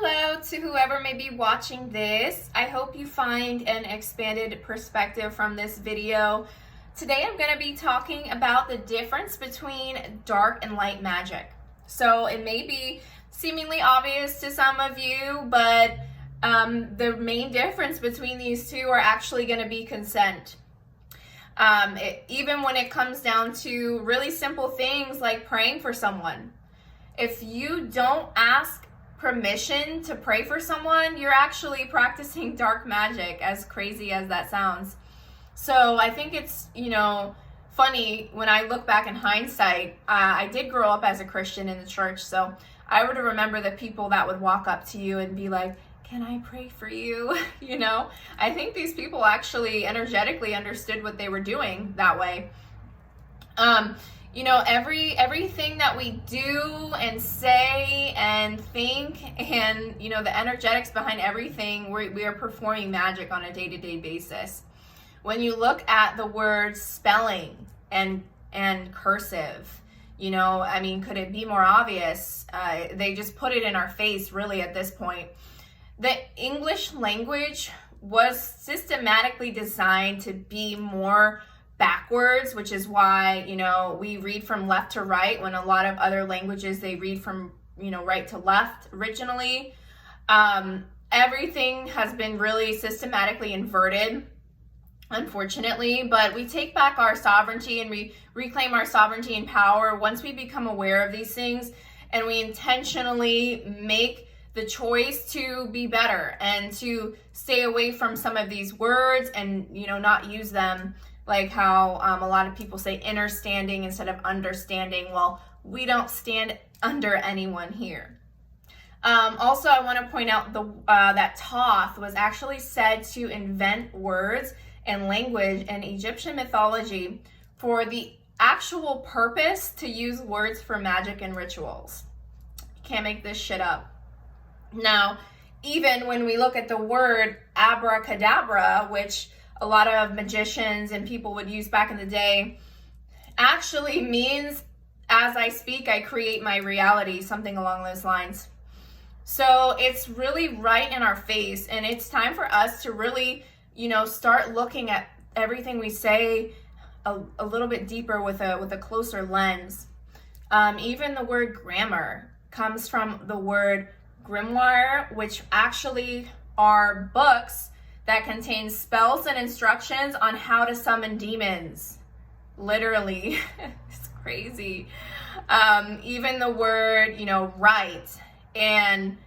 Hello to whoever may be watching this. I hope you find an expanded perspective from this video. Today I'm going to be talking about the difference between dark and light magic. So it may be seemingly obvious to some of you, but the main difference between these two are actually going to be consent. Even when it comes down to really simple things like praying for someone. If you don't ask permission to pray for someone, you're actually practicing dark magic, as crazy as that sounds. So I think it's, funny when I look back in hindsight. I did grow up as a Christian in the church, so I would remember the people that would walk up to you and be like, "Can I pray for you?" I think these people actually energetically understood what they were doing that way. Everything that we do and say and think and, the energetics behind everything, we are performing magic on a day-to-day basis. When you look at the word spelling and cursive, could it be more obvious? They just put it in our face, really, at this point. The English language was systematically designed to be more backwards, which is why, we read from left to right when a lot of other languages, they read from, right to left originally. Everything has been really systematically inverted, unfortunately, but we take back our sovereignty and we reclaim our sovereignty and power once we become aware of these things and we intentionally make the choice to be better and to stay away from some of these words and, not use them. Like how a lot of people say understanding instead of understanding. Well, we don't stand under anyone here. Also, I want to point out that Thoth was actually said to invent words and language in Egyptian mythology for the actual purpose to use words for magic and rituals. You can't make this shit up. Now, even when we look at the word abracadabra, which a lot of magicians and people would use back in the day, actually means as I speak, I create my reality, something along those lines. So it's really right in our face, and it's time for us to really, start looking at everything we say a little bit deeper with a closer lens. Even the word grammar comes from the word Grimoire, which actually are books that contains spells and instructions on how to summon demons. Literally. It's crazy. Even the word, right, and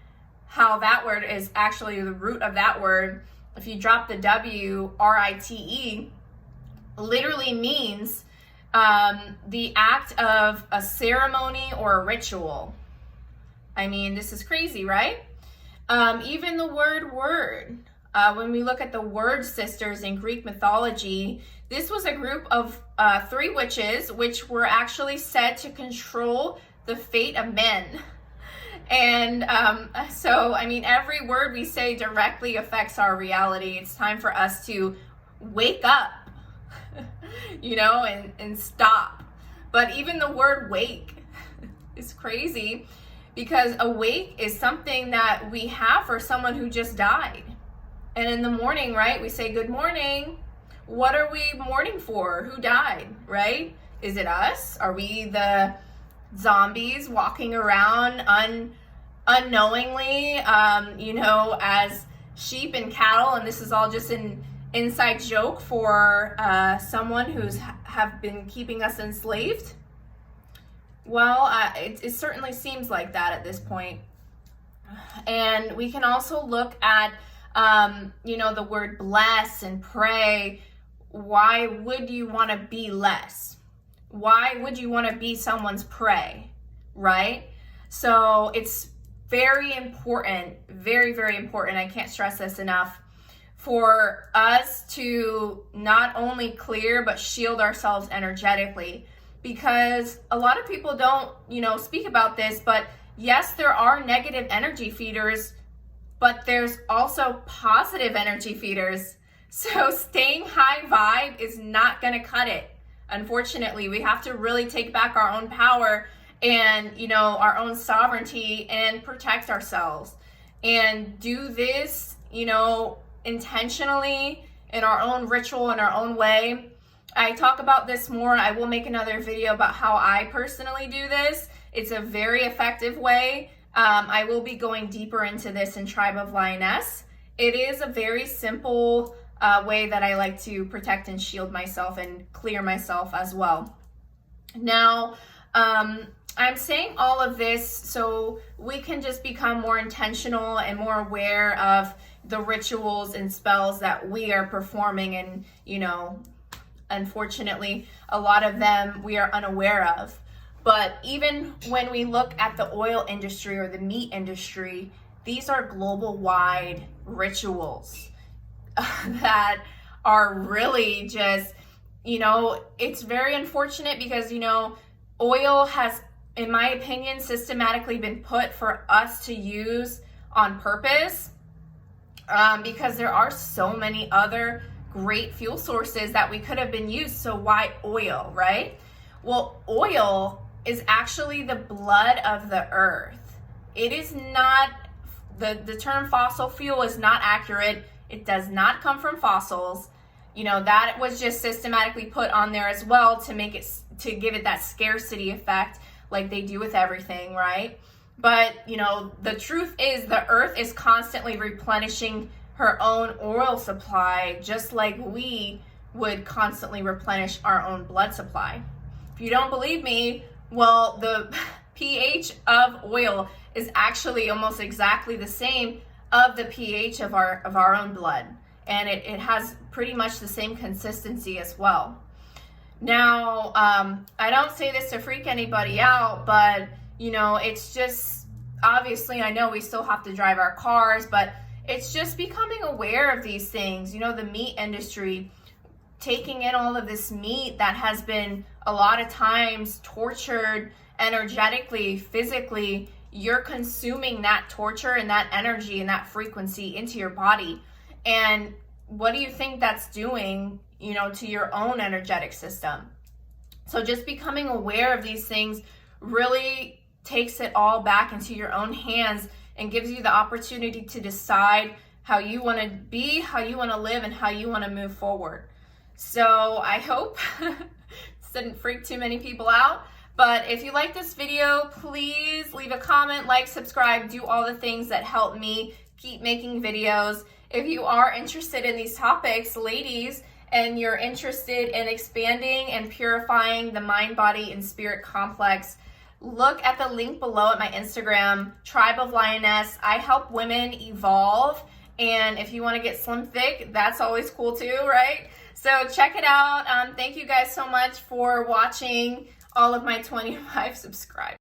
how that word is actually the root of that word. If you drop the W, R-I-T-E, literally means the act of a ceremony or a ritual. I mean, this is crazy, right? Even the word. When we look at the Word Sisters in Greek mythology, this was a group of 3 witches which were actually said to control the fate of men. And every word we say directly affects our reality. It's time for us to wake up, and stop. But even the word wake is crazy because awake is something that we have for someone who just died. And in the morning, right, we say, "Good morning." What are we mourning for? Who died, right? Is it us? Are we the zombies walking around unknowingly, as sheep and cattle? And this is all just an inside joke for someone who's have been keeping us enslaved? Well, it certainly seems like that at this point. And we can also look at the word bless and pray. Why would you want to be less? Why would you want to be someone's prey, right? So it's very important, very, very important. I can't stress this enough for us to not only clear, but shield ourselves energetically, because a lot of people don't, speak about this, but yes, there are negative energy feeders, but there's also positive energy feeders. So staying high vibe is not going to cut it. Unfortunately, we have to really take back our own power and, our own sovereignty and protect ourselves. and do this, you know, intentionally in our own ritual, in our own way. I talk about this more. I will make another video about how I personally do this. It's a very effective way. I will be going deeper into this in Tribe of Lioness. It is a very simple way that I like to protect and shield myself and clear myself as well. Now, I'm saying all of this so we can just become more intentional and more aware of the rituals and spells that we are performing, and, you know, unfortunately, a lot of them we are unaware of. But even when we look at the oil industry or the meat industry, these are global wide rituals that are really just, you know, it's very unfortunate because, you know, oil has, in my opinion, systematically been put for us to use on purpose, because there are so many other great fuel sources that we could have been used. So why oil, right? Well, oil is actually the blood of the earth. It is not, the term fossil fuel is not accurate. It does not come from fossils. You know, that was just systematically put on there as well to make it, to give it that scarcity effect like they do with everything, right? But, you know, the truth is the earth is constantly replenishing her own oil supply, just like we would constantly replenish our own blood supply. If you don't believe me, well, the pH of oil is actually almost exactly the same of the pH of our own blood. And it has pretty much the same consistency as well. Now, I don't say this to freak anybody out, but, you know, it's just, obviously, I know we still have to drive our cars, but it's just becoming aware of these things. You know, the meat industry, taking in all of this meat that has been a lot of times tortured energetically, physically, you're consuming that torture and that energy and that frequency into your body. And what do you think that's doing, you know, to your own energetic system? So just becoming aware of these things really takes it all back into your own hands and gives you the opportunity to decide how you want to be, how you want to live, and how you want to move forward. So I hope this didn't freak too many people out. But if you like this video, please leave a comment, like, subscribe, do all the things that help me keep making videos. If you are interested in these topics, ladies, and you're interested in expanding and purifying the mind, body, and spirit complex, look at the link below at my Instagram, Tribe of Lioness. I help women evolve. And if you want to get slim thick, that's always cool too, right? So check it out. Thank you guys so much for watching all of my 25 subscribers.